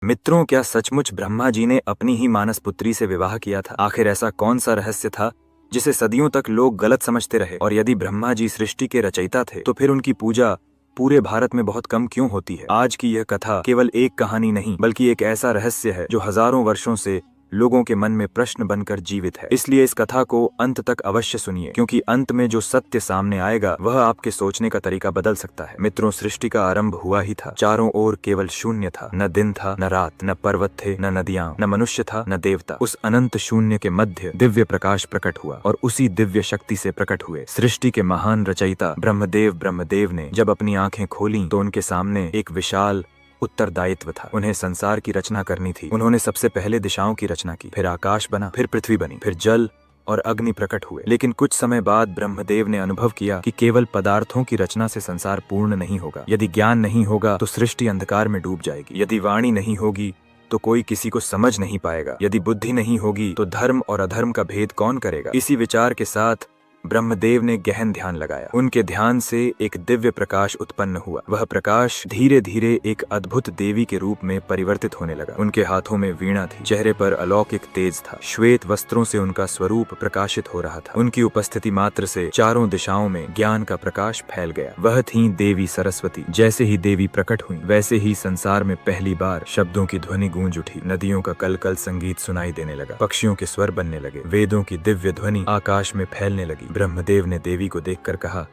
मित्रों, क्या सचमुच ब्रह्मा जी ने अपनी ही मानस पुत्री से विवाह किया था? आखिर ऐसा कौन सा रहस्य था जिसे सदियों तक लोग गलत समझते रहे? और यदि ब्रह्मा जी सृष्टि के रचयिता थे तो फिर उनकी पूजा पूरे भारत में बहुत कम क्यों होती है? आज की यह कथा केवल एक कहानी नहीं बल्कि एक ऐसा रहस्य है जो हजारों वर्षों से लोगों के मन में प्रश्न बनकर जीवित है। इसलिए इस कथा को अंत तक अवश्य सुनिए, क्योंकि अंत में जो सत्य सामने आएगा वह आपके सोचने का तरीका बदल सकता है। मित्रों, सृष्टि का आरंभ हुआ ही था। चारों ओर केवल शून्य था। न दिन था, न रात, न पर्वत थे, न नदियां, न मनुष्य था, न देवता। उस अनंत शून्य के मध्य दिव्य प्रकाश प्रकट हुआ और उसी दिव्य शक्ति से प्रकट हुए सृष्टि के महान रचयिता ब्रह्मदेव ने जब अपनी आंखें खोली तो उनके सामने एक विशाल उत्तरदायित्व था। उन्हें संसार की रचना करनी थी। उन्होंने सबसे पहले दिशाओं की रचना की, फिर आकाश बना, फिर पृथ्वी बनी, फिर जल और अग्नि प्रकट हुए। लेकिन कुछ समय बाद ब्रह्मदेव ने अनुभव किया कि केवल पदार्थों की रचना से संसार पूर्ण नहीं होगा। यदि ज्ञान नहीं होगा तो सृष्टि अंधकार में डूब जाएगी। यदि वाणी नहीं होगी तो कोई किसी को समझ नहीं पाएगा। यदि बुद्धि नहीं होगी तो धर्म और अधर्म का भेद कौन करेगा? इसी विचार के साथ ब्रह्मदेव ने गहन ध्यान लगाया। उनके ध्यान से एक दिव्य प्रकाश उत्पन्न हुआ। वह प्रकाश धीरे धीरे एक अद्भुत देवी के रूप में परिवर्तित होने लगा। उनके हाथों में वीणा थी, चेहरे पर अलौकिक तेज था, श्वेत वस्त्रों से उनका स्वरूप प्रकाशित हो रहा था। उनकी उपस्थिति मात्र से चारों दिशाओं में ज्ञान का प्रकाश फैल गया। वह थी देवी सरस्वती। जैसे ही देवी प्रकट हुई वैसे ही संसार में पहली बार शब्दों की ध्वनि गूंज उठी। नदियों का कल कल संगीत सुनाई देने लगा, पक्षियों के स्वर बनने लगे, वेदों की दिव्य ध्वनि आकाश में फैलने लगी। ब्रह्मदेव ने देवी को देखकर कहा,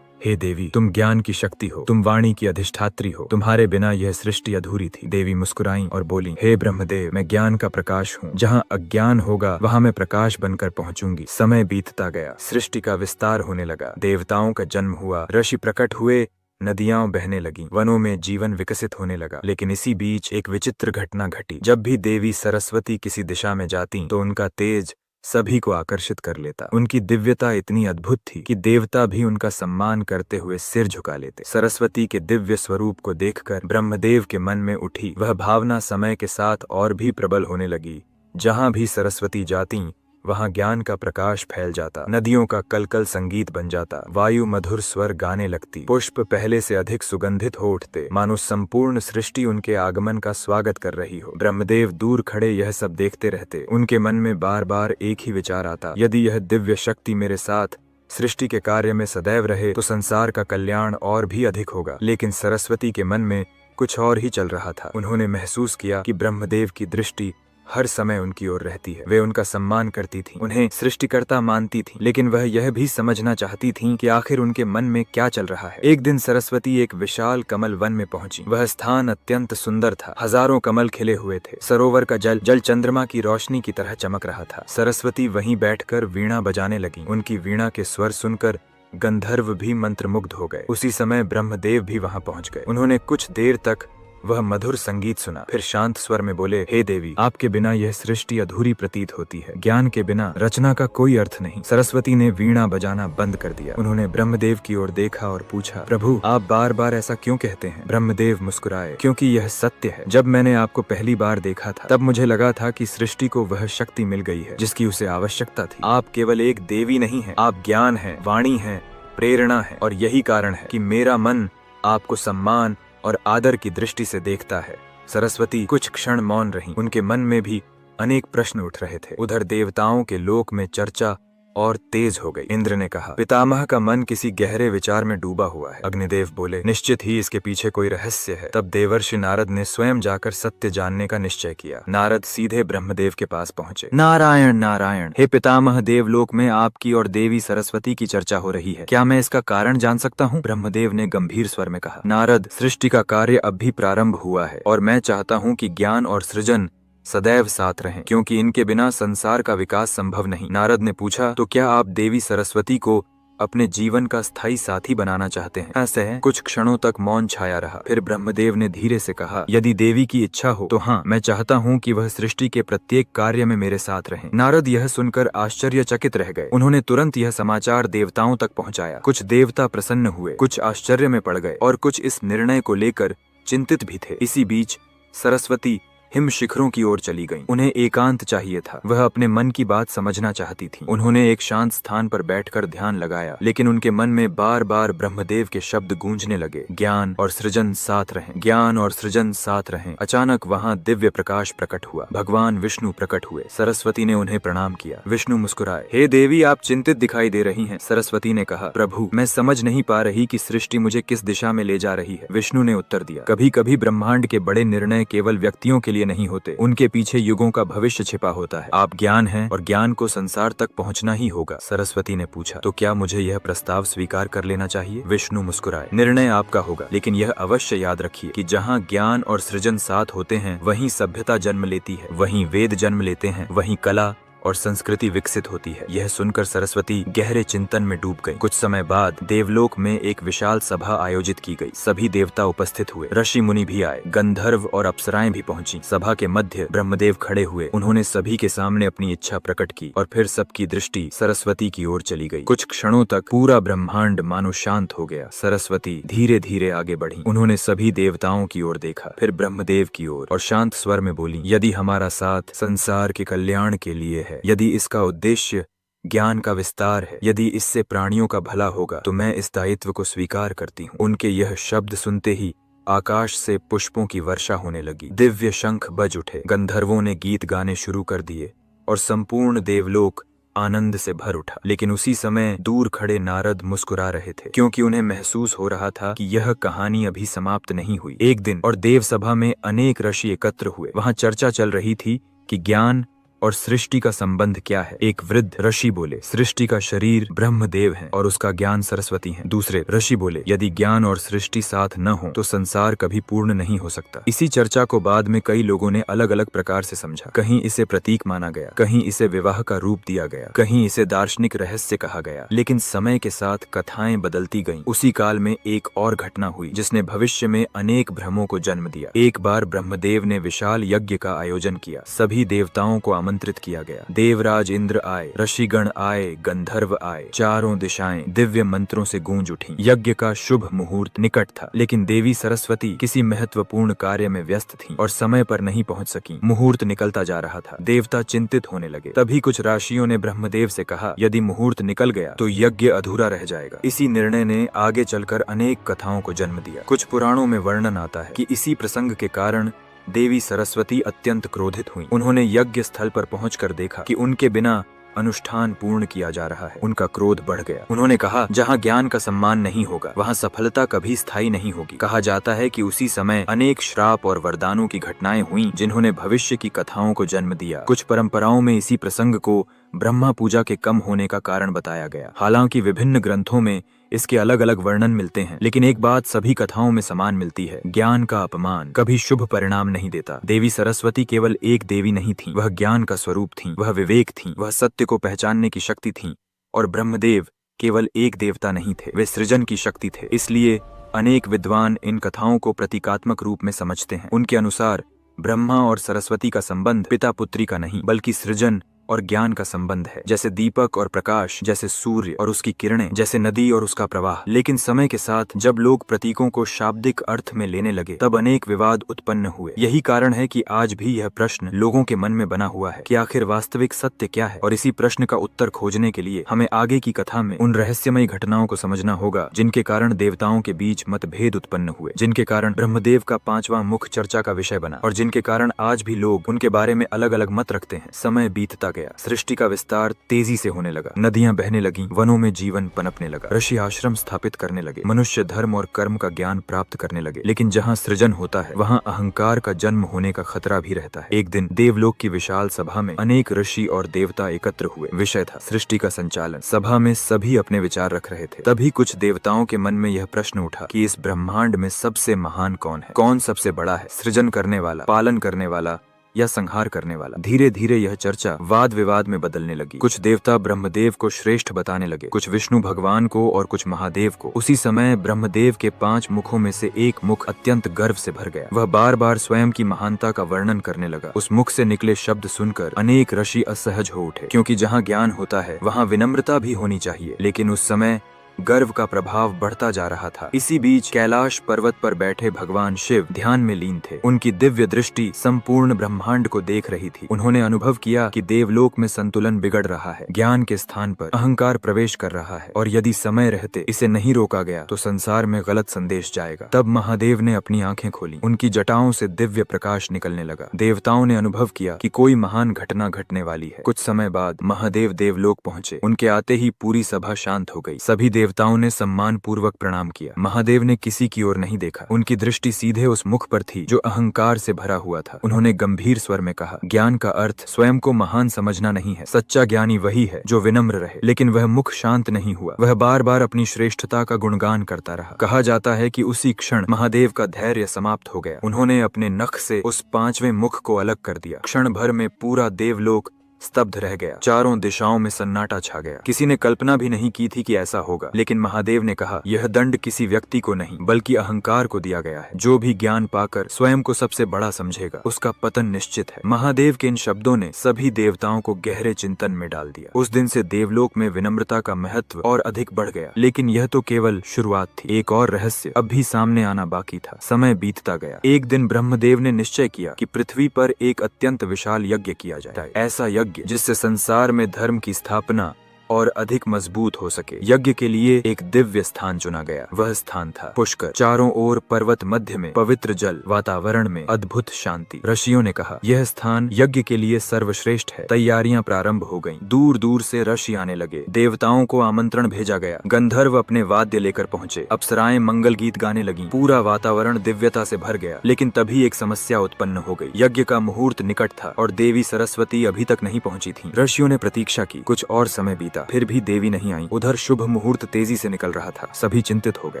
हे देवी, तुम ज्ञान की शक्ति हो, तुम वाणी की अधिष्ठात्री हो, तुम्हारे बिना यह सृष्टि अधूरी थी। देवी मुस्कुराई और बोली, हे ब्रह्मदेव, मैं ज्ञान का प्रकाश हूँ। जहाँ अज्ञान होगा वहाँ मैं प्रकाश बनकर पहुँचूंगी। समय बीतता गया, सृष्टि का विस्तार होने लगा, देवताओं का जन्म हुआ, ऋषि प्रकट हुए, नदियां बहने लगीं, वनों में जीवन विकसित होने लगा। लेकिन इसी बीच एक विचित्र घटना घटी। जब भी देवी सरस्वती किसी दिशा में जाती तो उनका तेज सभी को आकर्षित कर लेता। उनकी दिव्यता इतनी अद्भुत थी कि देवता भी उनका सम्मान करते हुए सिर झुका लेते। सरस्वती के दिव्य स्वरूप को देखकर ब्रह्मदेव के मन में उठी वह भावना समय के साथ और भी प्रबल होने लगी। जहां भी सरस्वती जाती वहां ज्ञान का प्रकाश फैल जाता, नदियों का कलकल संगीत बन जाता, वायु मधुर स्वर गाने लगती, पुष्प पहले से अधिक सुगंधित हो उठते, मानो संपूर्ण सृष्टि उनके आगमन का स्वागत कर रही हो। ब्रह्मदेव दूर खड़े यह सब देखते रहते। उनके मन में बार बार एक ही विचार आता, यदि यह दिव्य शक्ति मेरे साथ सृष्टि के कार्य में सदैव रहे तो संसार का कल्याण और भी अधिक होगा। लेकिन सरस्वती के मन में कुछ और ही चल रहा था। उन्होंने महसूस किया कि ब्रह्मदेव की दृष्टि हर समय उनकी ओर रहती है। वे उनका सम्मान करती थीं, उन्हें सृष्टिकर्ता मानती थीं, लेकिन वह यह भी समझना चाहती थीं कि आखिर उनके मन में क्या चल रहा है। एक दिन सरस्वती एक विशाल कमल वन में पहुंची। वह स्थान अत्यंत सुंदर था। हजारों कमल खिले हुए थे। सरोवर का जल चंद्रमा की रोशनी की तरह चमक रहा था। सरस्वती वहीं बैठकर वीणा बजाने लगी। उनकी वीणा के स्वर सुनकर गंधर्व भी मंत्रमुग्ध हो गए। उसी समय ब्रह्मदेव भी वहां पहुंच गए। उन्होंने कुछ देर तक वह मधुर संगीत सुना, फिर शांत स्वर में बोले, हे देवी, आपके बिना यह सृष्टि अधूरी प्रतीत होती है। ज्ञान के बिना रचना का कोई अर्थ नहीं। सरस्वती ने वीणा बजाना बंद कर दिया। उन्होंने ब्रह्मदेव की ओर देखा और पूछा, प्रभु, आप बार बार ऐसा क्यों कहते हैं? ब्रह्मदेव मुस्कुराए, क्योंकि यह सत्य है। जब मैंने आपको पहली बार देखा था तब मुझे लगा था कि सृष्टि को वह शक्ति मिल गई है जिसकी उसे आवश्यकता थी। आप केवल एक देवी नहीं है, आप ज्ञान है, वाणी है, प्रेरणा है, और यही कारण है कि मेरा मन आपको सम्मान और आदर की दृष्टि से देखता है। सरस्वती कुछ क्षण मौन रहीं। उनके मन में भी अनेक प्रश्न उठ रहे थे। उधर देवताओं के लोक में चर्चा और तेज हो गई। इंद्र ने कहा, पितामह का मन किसी गहरे विचार में डूबा हुआ है। अग्निदेव बोले, निश्चित ही इसके पीछे कोई रहस्य है। तब देवर्षि नारद ने स्वयं जाकर सत्य जानने का निश्चय किया। नारद सीधे ब्रह्मदेव के पास पहुंचे। नारायण नारायण, हे पितामह, देवलोक में आपकी और देवी सरस्वती की चर्चा हो रही है। क्या मैं इसका कारण जान सकता हूँ? ब्रह्मदेव ने गंभीर स्वर में कहा, नारद, सृष्टि का कार्य अब भी प्रारंभ हुआ है और मैं चाहता हूँ कि ज्ञान और सृजन सदैव साथ रहें, क्योंकि इनके बिना संसार का विकास संभव नहीं। नारद ने पूछा, तो क्या आप देवी सरस्वती को अपने जीवन का स्थायी साथी बनाना चाहते हैं? ऐसे है। कुछ क्षणों तक मौन छाया रहा। फिर ब्रह्मदेव ने धीरे से कहा, यदि देवी की इच्छा हो तो हाँ, मैं चाहता हूँ कि वह सृष्टि के प्रत्येक कार्य में मेरे साथ रहें। नारद यह सुनकर आश्चर्यचकित रह गए। उन्होंने तुरंत यह समाचार देवताओं तक पहुँचाया। कुछ देवता प्रसन्न हुए, कुछ आश्चर्य में पड़ गए और कुछ इस निर्णय को लेकर चिंतित भी थे। इसी बीच सरस्वती हिम शिखरों की ओर चली गईं। उन्हें एकांत चाहिए था, वह अपने मन की बात समझना चाहती थीं। उन्होंने एक शांत स्थान पर बैठकर ध्यान लगाया, लेकिन उनके मन में बार बार ब्रह्मदेव के शब्द गूंजने लगे, ज्ञान और सृजन साथ रहें, ज्ञान और सृजन साथ रहें। अचानक वहाँ दिव्य प्रकाश प्रकट हुआ, भगवान विष्णु प्रकट हुए। सरस्वती ने उन्हें प्रणाम किया। विष्णु मुस्कुराए, हे देवी, आप चिंतित दिखाई दे रही हैं। सरस्वती ने कहा, प्रभु, मैं समझ नहीं पा रही कि सृष्टि मुझे किस दिशा में ले जा रही है। विष्णु ने उत्तर दिया, कभी कभी ब्रह्मांड के बड़े निर्णय केवल व्यक्तियों के लिए नहीं होते, उनके पीछे युगों का भविष्य छिपा होता है। आप ज्ञान हैं और ज्ञान को संसार तक पहुंचना ही होगा। सरस्वती ने पूछा, तो क्या मुझे यह प्रस्ताव स्वीकार कर लेना चाहिए? विष्णु मुस्कुराए, निर्णय आपका होगा, लेकिन यह अवश्य याद रखिए कि जहाँ ज्ञान और सृजन साथ होते हैं, वहीं सभ्यता जन्म लेती है, वहीं वेद जन्म लेते हैं, वहीं कला और संस्कृति विकसित होती है। यह सुनकर सरस्वती गहरे चिंतन में डूब गई। कुछ समय बाद देवलोक में एक विशाल सभा आयोजित की गई। सभी देवता उपस्थित हुए, ऋषि मुनि भी आए, गंधर्व और अप्सराएं भी पहुंची। सभा के मध्य ब्रह्मदेव खड़े हुए। उन्होंने सभी के सामने अपनी इच्छा प्रकट की और फिर सबकी दृष्टि सरस्वती की ओर चली गई। कुछ क्षणों तक पूरा ब्रह्मांड मानो शांत हो गया। सरस्वती धीरे धीरे आगे बढ़ी। उन्होंने सभी देवताओं की ओर देखा, फिर ब्रह्मदेव की ओर, और शांत स्वर में बोली, यदि हमारा साथ संसार के कल्याण के लिए है, यदि इसका उद्देश्य ज्ञान का विस्तार है, यदि इससे प्राणियों का भला होगा, तो मैं इस दायित्व को स्वीकार करती हूँ। उनके यह शब्द सुनते ही आकाश से पुष्पों की वर्षा होने लगी। दिव्य शंख बज उठे, गंधर्वों ने गीत गाने शुरू कर दिए और संपूर्ण देवलोक आनंद से भर उठा। लेकिन उसी समय दूर खड़े नारद मुस्कुरा रहे थे, क्योंकि उन्हें महसूस हो रहा था कि यह कहानी अभी समाप्त नहीं हुई। एक दिन और देव सभा में अनेक ऋषि एकत्र हुए। वहां चर्चा चल रही थी कि ज्ञान और सृष्टि का संबंध क्या है। एक वृद्ध ऋषि बोले, सृष्टि का शरीर ब्रह्मदेव है और उसका ज्ञान सरस्वती है। दूसरे ऋषि बोले, यदि ज्ञान और सृष्टि साथ न हो तो संसार कभी पूर्ण नहीं हो सकता। इसी चर्चा को बाद में कई लोगों ने अलग अलग प्रकार से समझा। कहीं इसे प्रतीक माना गया, कहीं इसे विवाह का रूप दिया गया, कहीं इसे दार्शनिक रहस्य कहा गया। लेकिन समय के साथ कथाएं बदलती गईं। उसी काल में एक और घटना हुई जिसने भविष्य में अनेक भ्रमों को जन्म दिया। एक बार ब्रह्मदेव ने विशाल यज्ञ का आयोजन किया। सभी देवताओं को आमंत्रित किया गया। देवराज इंद्र आए, ऋषिगण आए, गंधर्व आए। चारों दिशाएं दिव्य मंत्रों से गूंज उठी। यज्ञ का शुभ मुहूर्त निकट था, लेकिन देवी सरस्वती किसी महत्वपूर्ण कार्य में व्यस्त थीं और समय पर नहीं पहुंच सकी। मुहूर्त निकलता जा रहा था। देवता चिंतित होने लगे। तभी कुछ राशियों ने ब्रह्मदेव से कहा, यदि मुहूर्त निकल गया तो यज्ञ अधूरा रह जाएगा। इसी निर्णय ने आगे चलकर अनेक कथाओं को जन्म दिया। कुछ पुराणों में वर्णन आता है कि इसी प्रसंग के कारण देवी सरस्वती अत्यंत क्रोधित हुई। उन्होंने यज्ञ स्थल पर पहुंचकर देखा कि उनके बिना अनुष्ठान पूर्ण किया जा रहा है। उनका क्रोध बढ़ गया। उन्होंने कहा, जहाँ ज्ञान का सम्मान नहीं होगा, वहाँ सफलता कभी स्थायी नहीं होगी। कहा जाता है कि उसी समय अनेक श्राप और वरदानों की घटनाएं हुई, जिन्होंने भविष्य की कथाओं को जन्म दिया। कुछ परंपराओं में इसी प्रसंग को ब्रह्मा पूजा के कम होने का कारण बताया गया। हालांकि विभिन्न ग्रंथों में इसके अलग अलग वर्णन मिलते हैं, लेकिन एक बात सभी कथाओं में समान मिलती है, ज्ञान का अपमान कभी शुभ परिणाम नहीं देता। देवी सरस्वती केवल एक देवी नहीं थी, वह ज्ञान का स्वरूप थी, वह विवेक थी, वह सत्य को पहचानने की शक्ति थी। और ब्रह्मदेव केवल एक देवता नहीं थे, वे सृजन की शक्ति थे। इसलिए अनेक विद्वान इन कथाओं को प्रतीकात्मक रूप में समझते हैं। उनके अनुसार ब्रह्मा और सरस्वती का संबंध पिता पुत्री का नहीं, बल्कि सृजन और ज्ञान का संबंध है। जैसे दीपक और प्रकाश, जैसे सूर्य और उसकी किरणें, जैसे नदी और उसका प्रवाह। लेकिन समय के साथ जब लोग प्रतीकों को शाब्दिक अर्थ में लेने लगे, तब अनेक विवाद उत्पन्न हुए। यही कारण है कि आज भी यह प्रश्न लोगों के मन में बना हुआ है कि आखिर वास्तविक सत्य क्या है। और इसी प्रश्न का उत्तर खोजने के लिए हमें आगे की कथा में उन रहस्यमयी घटनाओं को समझना होगा, जिनके कारण देवताओं के बीच मतभेद उत्पन्न हुए, जिनके कारण ब्रह्मदेव का 5वां मुख चर्चा का विषय बना, और जिनके कारण आज भी लोग उनके बारे में अलग अलग मत रखते हैं। समय बीतता गया, सृष्टि का विस्तार तेजी से होने लगा। नदियां बहने लगीं, वनों में जीवन पनपने लगा, ऋषि आश्रम स्थापित करने लगे, मनुष्य धर्म और कर्म का ज्ञान प्राप्त करने लगे। लेकिन जहां सृजन होता है, वहां अहंकार का जन्म होने का खतरा भी रहता है। एक दिन देवलोक की विशाल सभा में अनेक ऋषि और देवता एकत्र हुए। विषय था सृष्टि का संचालन। सभा में सभी अपने विचार रख रहे थे। तभी कुछ देवताओं के मन में यह प्रश्न उठा कि इस ब्रह्मांड में सबसे महान कौन है? कौन सबसे बड़ा है? सृजन करने वाला, पालन करने वाला या संहार करने वाला? धीरे धीरे यह चर्चा वाद विवाद में बदलने लगी। कुछ देवता ब्रह्मदेव को श्रेष्ठ बताने लगे, कुछ विष्णु भगवान को और कुछ महादेव को। उसी समय ब्रह्मदेव के 5 मुखों में से एक मुख अत्यंत गर्व से भर गया। वह बार बार स्वयं की महानता का वर्णन करने लगा। उस मुख से निकले शब्द सुनकर अनेक ऋषि असहज हो उठे, क्योंकि जहाँ ज्ञान होता है वहाँ विनम्रता भी होनी चाहिए। लेकिन उस समय गर्व का प्रभाव बढ़ता जा रहा था। इसी बीच कैलाश पर्वत पर बैठे भगवान शिव ध्यान में लीन थे। उनकी दिव्य दृष्टि संपूर्ण ब्रह्मांड को देख रही थी। उन्होंने अनुभव किया कि देवलोक में संतुलन बिगड़ रहा है, ज्ञान के स्थान पर अहंकार प्रवेश कर रहा है, और यदि समय रहते इसे नहीं रोका गया तो संसार में गलत संदेश जाएगा। तब महादेव ने अपनी आंखें खोली। उनकी जटाओं से दिव्य प्रकाश निकलने लगा। देवताओं ने अनुभव किया कि कोई महान घटना घटने वाली है। कुछ समय बाद महादेव देवलोक पहुंचे। उनके आते ही पूरी सभा शांत हो गई। सभी देवताओं ने सम्मान पूर्वक प्रणाम किया। महादेव ने किसी की ओर नहीं देखा। उनकी दृष्टि सीधे उस मुख पर थी जो अहंकार से भरा हुआ था। उन्होंने गंभीर स्वर में कहा, ज्ञान का अर्थ स्वयं को महान समझना नहीं है। सच्चा ज्ञानी वही है जो विनम्र रहे। लेकिन वह मुख शांत नहीं हुआ। वह बार बार अपनी श्रेष्ठता का गुणगान करता रहा। कहा जाता है कि उसी क्षण महादेव का धैर्य समाप्त हो गया। उन्होंने अपने नख से उस 5वें मुख को अलग कर दिया। क्षण भर में पूरा देवलोक स्तब्ध रह गया। चारों दिशाओं में सन्नाटा छा गया। किसी ने कल्पना भी नहीं की थी कि ऐसा होगा। लेकिन महादेव ने कहा, यह दंड किसी व्यक्ति को नहीं बल्कि अहंकार को दिया गया है। जो भी ज्ञान पाकर स्वयं को सबसे बड़ा समझेगा उसका पतन निश्चित है। महादेव के इन शब्दों ने सभी देवताओं को गहरे चिंतन में डाल दिया। उस दिन से देवलोक में विनम्रता का महत्व और अधिक बढ़ गया। लेकिन यह तो केवल शुरुआत थी। एक और रहस्य अब भी सामने आना बाकी था। समय बीतता गया। एक दिन ब्रह्मदेव ने निश्चय किया कि पृथ्वी पर एक अत्यंत विशाल यज्ञ किया जाए। ऐसा यज्ञ जिससे संसार में धर्म की स्थापना और अधिक मजबूत हो सके। यज्ञ के लिए एक दिव्य स्थान चुना गया। वह स्थान था पुष्कर। चारों ओर पर्वत, मध्य में पवित्र जल, वातावरण में अद्भुत शांति। ऋषियों ने कहा, यह स्थान यज्ञ के लिए सर्वश्रेष्ठ है। तैयारियां प्रारंभ हो गईं। दूर दूर से ऋषि आने लगे। देवताओं को आमंत्रण भेजा गया। गंधर्व अपने वाद्य लेकर पहुंचे। अप्सराएं मंगल गीत गाने लगीं। पूरा वातावरण दिव्यता से भर गया। लेकिन तभी एक समस्या उत्पन्न हो गई। यज्ञ का मुहूर्त निकट था और देवी सरस्वती अभी तक नहीं पहुंची थी। ऋषियों ने प्रतीक्षा की। कुछ और समय बीता, फिर भी देवी नहीं आई। उधर शुभ मुहूर्त तेजी से निकल रहा था। सभी चिंतित हो गए।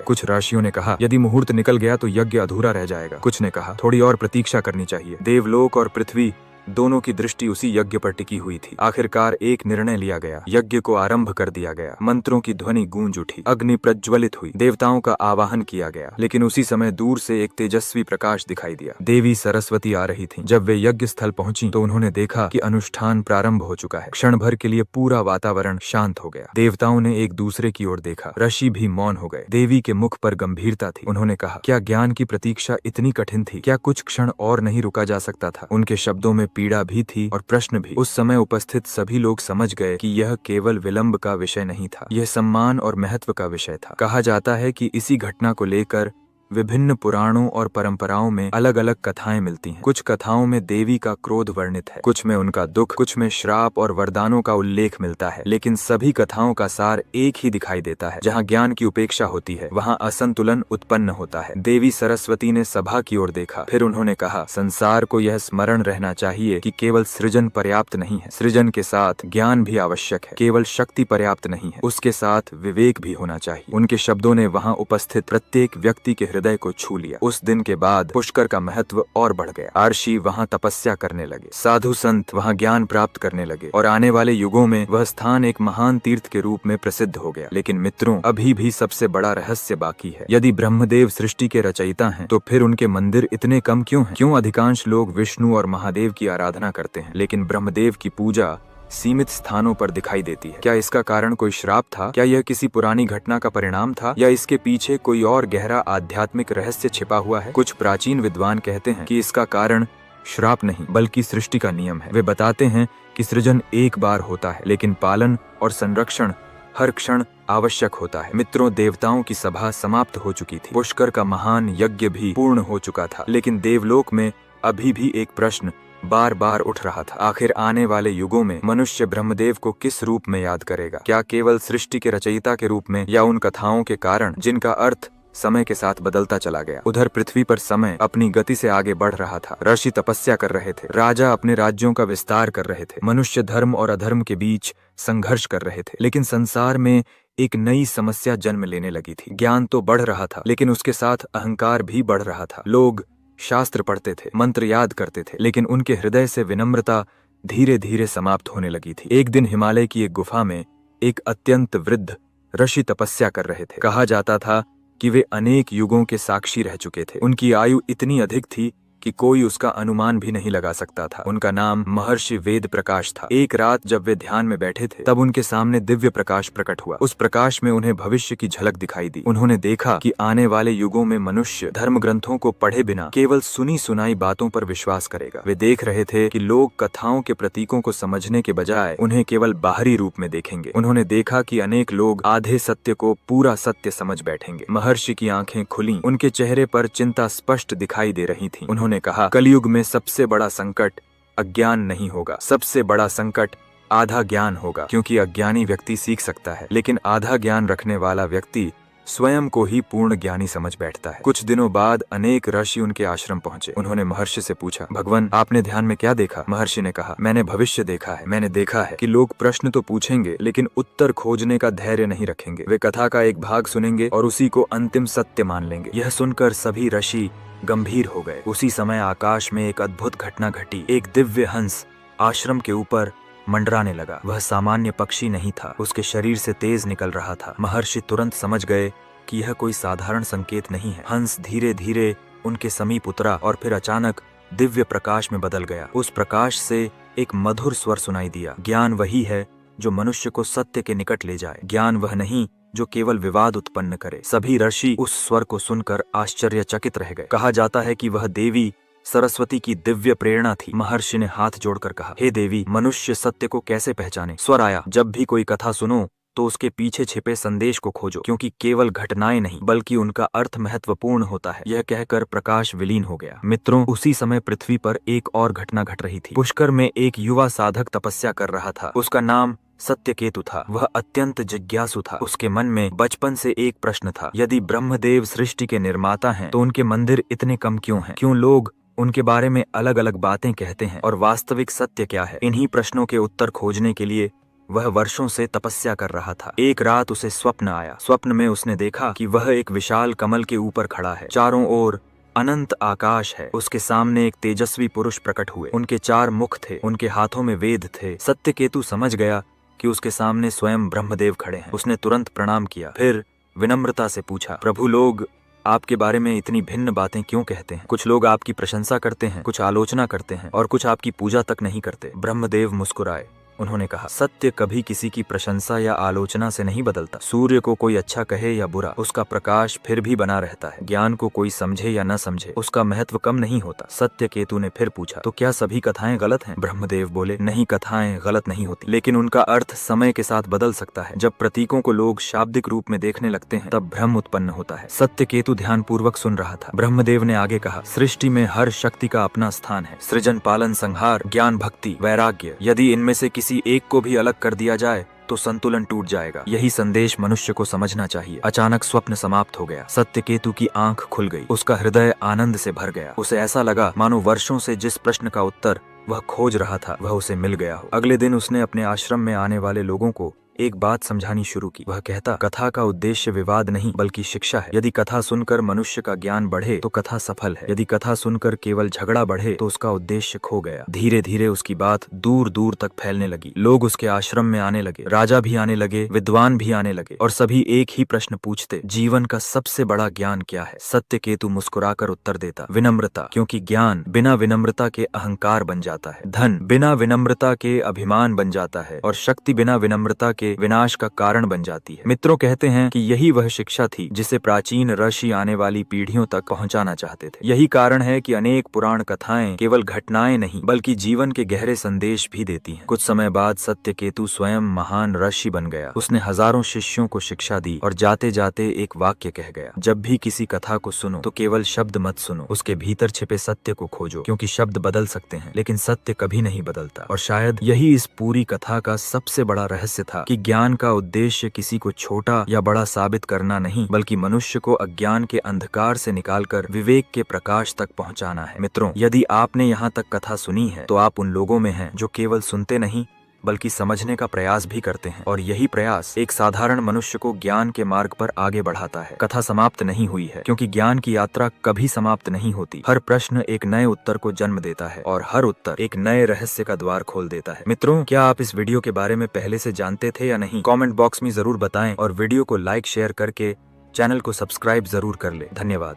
कुछ ऋषियों ने कहा, यदि मुहूर्त निकल गया तो यज्ञ अधूरा रह जाएगा। कुछ ने कहा, थोड़ी और प्रतीक्षा करनी चाहिए। देवलोक और पृथ्वी दोनों की दृष्टि उसी यज्ञ पर टिकी हुई थी। आखिरकार एक निर्णय लिया गया। यज्ञ को आरंभ कर दिया गया। मंत्रों की ध्वनि गूंज उठी। अग्नि प्रज्वलित हुई। देवताओं का आवाहन किया गया। लेकिन उसी समय दूर से एक तेजस्वी प्रकाश दिखाई दिया। देवी सरस्वती आ रही थी। जब वे यज्ञ स्थल पहुंची तो उन्होंने देखा कि अनुष्ठान प्रारंभ हो चुका है। क्षण भर के लिए पूरा वातावरण शांत हो गया। देवताओं ने एक दूसरे की ओर देखा। ऋषि भी मौन हो गए। देवी के मुख पर गंभीरता थी। उन्होंने कहा, क्या ज्ञान की प्रतीक्षा इतनी कठिन थी? क्या कुछ क्षण और नहीं रुका जा सकता था? उनके शब्दों में पीड़ा भी थी और प्रश्न भी। उस समय उपस्थित सभी लोग समझ गए कि यह केवल विलंब का विषय नहीं था, यह सम्मान और महत्व का विषय था। कहा जाता है कि इसी घटना को लेकर विभिन्न पुराणों और परंपराओं में अलग अलग कथाएं मिलती हैं। कुछ कथाओं में देवी का क्रोध वर्णित है, कुछ में उनका दुख, कुछ में श्राप और वरदानों का उल्लेख मिलता है। लेकिन सभी कथाओं का सार एक ही दिखाई देता है, जहाँ ज्ञान की उपेक्षा होती है वहाँ असंतुलन उत्पन्न होता है। देवी सरस्वती ने सभा की ओर देखा। फिर उन्होंने कहा, संसार को यह स्मरण रहना चाहिए कि केवल सृजन पर्याप्त नहीं है, सृजन के साथ ज्ञान भी आवश्यक है। केवल शक्ति पर्याप्त नहीं है, उसके साथ विवेक भी होना चाहिए। उनके शब्दों ने वहाँ उपस्थित प्रत्येक व्यक्ति के हृदय को छू लिया। उस दिन के बाद पुष्कर का महत्व और बढ़ गया। आर्षि वहाँ तपस्या करने लगे, साधु संत वहाँ ज्ञान प्राप्त करने लगे और आने वाले युगों में वह स्थान एक महान तीर्थ के रूप में प्रसिद्ध हो गया। लेकिन मित्रों, अभी भी सबसे बड़ा रहस्य बाकी है। यदि ब्रह्मदेव सृष्टि के रचयिता हैं, तो फिर उनके मंदिर इतने कम क्यों हैं? क्यों अधिकांश लोग विष्णु और महादेव की आराधना करते हैं, लेकिन ब्रह्मदेव की पूजा सीमित स्थानों पर दिखाई देती है? क्या इसका कारण कोई श्राप था? क्या यह किसी पुरानी घटना का परिणाम था, या इसके पीछे कोई और गहरा आध्यात्मिक रहस्य छिपा हुआ है? कुछ प्राचीन विद्वान कहते हैं कि इसका कारण श्राप नहीं बल्कि सृष्टि का नियम है। वे बताते हैं कि सृजन एक बार होता है, लेकिन पालन और संरक्षण हर क्षण आवश्यक होता है। मित्रों, देवताओं की सभा समाप्त हो चुकी थी। पुष्कर का महान यज्ञ भी पूर्ण हो चुका था। लेकिन देवलोक में अभी भी एक प्रश्न बार बार उठ रहा था। आखिर आने वाले युगों में मनुष्य ब्रह्मदेव को किस रूप में याद करेगा? क्या केवल सृष्टि के रचयिता के रूप में, या उन कथाओं के कारण जिनका अर्थ समय के साथ बदलता चला गया? उधर पृथ्वी पर समय अपनी गति से आगे बढ़ रहा था। ऋषि तपस्या कर रहे थे, राजा अपने राज्यों का विस्तार कर रहे थे, मनुष्य धर्म और अधर्म के बीच संघर्ष कर रहे थे। लेकिन संसार में एक नई समस्या जन्म लेने लगी थी। ज्ञान तो बढ़ रहा था, लेकिन उसके साथ अहंकार भी बढ़ रहा था। लोग शास्त्र पढ़ते थे, मंत्र याद करते थे, लेकिन उनके हृदय से विनम्रता धीरे धीरे समाप्त होने लगी थी। एक दिन हिमालय की एक गुफा में एक अत्यंत वृद्ध ऋषि तपस्या कर रहे थे। कहा जाता था कि वे अनेक युगों के साक्षी रह चुके थे। उनकी आयु इतनी अधिक थी कि कोई उसका अनुमान भी नहीं लगा सकता था। उनका नाम महर्षि वेद प्रकाश था। एक रात जब वे ध्यान में बैठे थे तब उनके सामने दिव्य प्रकाश प्रकट हुआ। उस प्रकाश में उन्हें भविष्य की झलक दिखाई दी। उन्होंने देखा कि आने वाले युगों में मनुष्य धर्म ग्रंथों को पढ़े बिना केवल सुनी सुनाई बातों पर विश्वास करेगा। वे देख रहे थे कि लोग कथाओं के प्रतीकों को समझने के बजाय उन्हें केवल बाहरी रूप में देखेंगे। उन्होंने देखा कि अनेक लोग आधे सत्य को पूरा सत्य समझ बैठेंगे। महर्षि की आंखें खुली, उनके चेहरे पर चिंता स्पष्ट दिखाई दे रही थी। उन्होंने कहा, कलयुग में सबसे बड़ा संकट अज्ञान नहीं होगा, सबसे बड़ा संकट आधा ज्ञान होगा। क्योंकि अज्ञानी व्यक्ति सीख सकता है, लेकिन आधा ज्ञान रखने वाला व्यक्ति स्वयं को ही पूर्ण ज्ञानी समझ बैठता है। कुछ दिनों बाद अनेक ऋषि उनके आश्रम पहुंचे। उन्होंने महर्षि से पूछा, भगवान आपने ध्यान में क्या देखा? महर्षि ने कहा, मैंने भविष्य देखा है। मैंने देखा है कि लोग प्रश्न तो पूछेंगे लेकिन उत्तर खोजने का धैर्य नहीं रखेंगे। वे कथा का एक भाग सुनेंगे और उसी को अंतिम सत्य मान लेंगे। यह सुनकर सभी ऋषि गंभीर हो गए। उसी समय आकाश में एक अद्भुत घटना घटी। एक दिव्य हंस आश्रम के ऊपर मंडराने लगा। वह सामान्य पक्षी नहीं था, उसके शरीर से तेज निकल रहा था। महर्षि तुरंत समझ गए कि यह कोई साधारण संकेत नहीं है। हंस धीरे धीरे उनके समीप उतरा और फिर अचानक दिव्य प्रकाश में बदल गया। उस प्रकाश से एक मधुर स्वर सुनाई दिया, ज्ञान वही है जो मनुष्य को सत्य के निकट ले जाए, ज्ञान वह नहीं जो केवल विवाद उत्पन्न करे। सभी ऋषि उस स्वर को सुनकर आश्चर्यचकित रह गए। कहा जाता है कि वह देवी सरस्वती की दिव्य प्रेरणा थी। महर्षि ने हाथ जोड़कर कहा, हे देवी, मनुष्य सत्य को कैसे पहचाने? स्वर आया, जब भी कोई कथा सुनो तो उसके पीछे छिपे संदेश को खोजो, क्योंकि केवल घटनाएं नहीं बल्कि उनका अर्थ महत्वपूर्ण होता है। यह कहकर प्रकाश विलीन हो गया। मित्रों, उसी समय पृथ्वी पर एक और घटना घट रही थी। पुष्कर में एक युवा साधक तपस्या कर रहा था। उसका नाम सत्यकेतु था। वह अत्यंत जिज्ञासु था। उसके मन में बचपन से एक प्रश्न था, यदि ब्रह्मदेव सृष्टि के निर्माता हैं तो उनके मंदिर इतने कम क्यों हैं? क्यों लोग उनके बारे में अलग अलग बातें कहते हैं? और वास्तविक सत्य क्या है? इन्हीं प्रश्नों के उत्तर खोजने के लिए वह वर्षों से तपस्या कर रहा था। एक रात उसे स्वप्न आया। स्वप्न में उसने देखा कि वह एक विशाल कमल के ऊपर खड़ा है। चारों ओर अनंत आकाश है। उसके सामने एक तेजस्वी पुरुष प्रकट हुए। उनके 4 मुख थे, उनके हाथों में वेद थे। सत्यकेतु समझ गया कि उसके सामने स्वयं ब्रह्मदेव खड़े हैं। उसने तुरंत प्रणाम किया, फिर विनम्रता से पूछा, प्रभु, लोग आपके बारे में इतनी भिन्न बातें क्यों कहते हैं? कुछ लोग आपकी प्रशंसा करते हैं, कुछ आलोचना करते हैं और कुछ आपकी पूजा तक नहीं करते। ब्रह्मदेव मुस्कुराए। उन्होंने कहा, सत्य कभी किसी की प्रशंसा या आलोचना से नहीं बदलता। सूर्य को कोई अच्छा कहे या बुरा, उसका प्रकाश फिर भी बना रहता है। ज्ञान को कोई समझे या न समझे, उसका महत्व कम नहीं होता। सत्यकेतु ने फिर पूछा, तो क्या सभी कथाएं गलत हैं? ब्रह्मदेव बोले, नहीं, कथाएं गलत नहीं होती, लेकिन उनका अर्थ समय के साथ बदल सकता है। जब प्रतीकों को लोग शाब्दिक रूप में देखने लगते हैं तब भ्रम उत्पन्न होता है। सत्यकेतु ध्यानपूर्वक सुन रहा था। ब्रह्मदेव ने आगे कहा, सृष्टि में हर शक्ति का अपना स्थान है। सृजन, पालन, संहार, ज्ञान, भक्ति, वैराग्य, यदि इनमें से किसी एक को भी अलग कर दिया जाए तो संतुलन टूट जाएगा। यही संदेश मनुष्य को समझना चाहिए। अचानक स्वप्न समाप्त हो गया। सत्यकेतु की आंख खुल गई। उसका हृदय आनंद से भर गया। उसे ऐसा लगा मानो वर्षों से जिस प्रश्न का उत्तर वह खोज रहा था वह उसे मिल गया हो। अगले दिन उसने अपने आश्रम में आने वाले लोगों को एक बात समझानी शुरू की। वह कहता, कथा का उद्देश्य विवाद नहीं बल्कि शिक्षा है। यदि कथा सुनकर मनुष्य का ज्ञान बढ़े तो कथा सफल है। यदि कथा सुनकर केवल झगड़ा बढ़े तो उसका उद्देश्य खो गया। धीरे धीरे उसकी बात दूर दूर तक फैलने लगी। लोग उसके आश्रम में आने लगे, राजा भी आने लगे, विद्वान भी आने लगे और सभी एक ही प्रश्न पूछते, जीवन का सबसे बड़ा ज्ञान क्या है? सत्यकेतु मुस्कुराकर उत्तर देता, विनम्रता, क्योंकि ज्ञान बिना विनम्रता के अहंकार बन जाता है, धन बिना विनम्रता के अभिमान बन जाता है और शक्ति बिना विनम्रता के विनाश का कारण बन जाती है। मित्रों, कहते हैं कि यही वह शिक्षा थी जिसे प्राचीन ऋषि आने वाली पीढ़ियों तक पहुंचाना चाहते थे। यही कारण है कि अनेक पुराण कथाएं केवल घटनाएं नहीं बल्कि जीवन के गहरे संदेश भी देती हैं। कुछ समय बाद सत्यकेतु स्वयं महान ऋषि बन गया। उसने हजारों शिष्यों को शिक्षा दी और जाते जाते एक वाक्य कह गया, जब भी किसी कथा को सुनो तो केवल शब्द मत सुनो, उसके भीतर छिपे सत्य को खोजो, क्योंकि शब्द बदल सकते हैं लेकिन सत्य कभी नहीं बदलता। और शायद यही इस पूरी कथा का सबसे बड़ा रहस्य था कि ज्ञान का उद्देश्य किसी को छोटा या बड़ा साबित करना नहीं बल्कि मनुष्य को अज्ञान के अंधकार से निकालकर विवेक के प्रकाश तक पहुंचाना है। मित्रों, यदि आपने यहाँ तक कथा सुनी है तो आप उन लोगों में हैं जो केवल सुनते नहीं बल्कि समझने का प्रयास भी करते हैं, और यही प्रयास एक साधारण मनुष्य को ज्ञान के मार्ग पर आगे बढ़ाता है। कथा समाप्त नहीं हुई है, क्योंकि ज्ञान की यात्रा कभी समाप्त नहीं होती। हर प्रश्न एक नए उत्तर को जन्म देता है और हर उत्तर एक नए रहस्य का द्वार खोल देता है। मित्रों, क्या आप इस वीडियो के बारे में पहले से जानते थे या नहीं? कॉमेंट बॉक्स में जरूर बताएं और वीडियो को लाइक शेयर करके चैनल को सब्सक्राइब जरूर कर ले। धन्यवाद।